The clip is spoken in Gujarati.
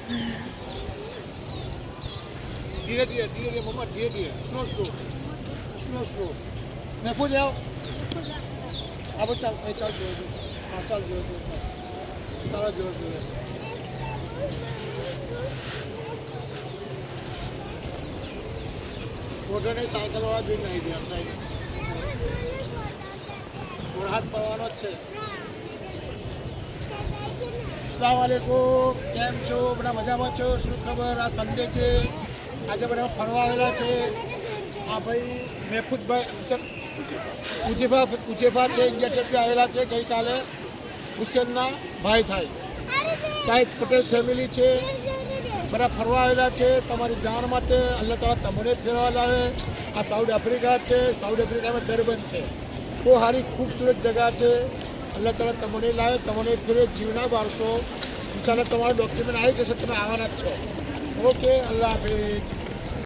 ધીરે ધીરે ધીરે ધીરે મમ્મા ધીરે ધીરે સ્લો સ્લો સ્લો સ્લો મહેફૂજ આવો આવો ચાલ ચાલ જોયો હા ચાલ જોયો તારા જોયો મોટરને સાયકલવાળા જોઈને આવી ગયા આપણે હાથ પડવાનો જ છે. અસલામ વાલેકુમ, કેમ છો? બધા મજામાં છો? શું ખબર? આ સન્ડે છે, આજે બધા ફરવા આવેલા છે. આ ભાઈ મહેફૂદભાઈ ઉજેફા છે, ઇન્ડિયા ટેપી આવેલા છે. ગઈકાલે હુસેનના ભાઈ થાય સાહેબ પટેલ ફેમિલી છે, બધા ફરવા આવેલા છે. તમારી જાણ માટે અલ્લાહ તાલા તમને ફેરવા લાવે. આ સાઉથ આફ્રિકા છે, સાઉથ આફ્રિકામાં દરબન છે. બહુ સારી ખૂબસૂરત જગા છે. અલ્લાહ તાલા તમને લાવે, તમને ફેરે જીવના બાળશો. ઇન્શાલ્લાહ તમારું ડોક્યુમેન્ટ આવી જશે, તમે આવવાના જ છો. ઓકે, અલ્લાહ હાફિઝ.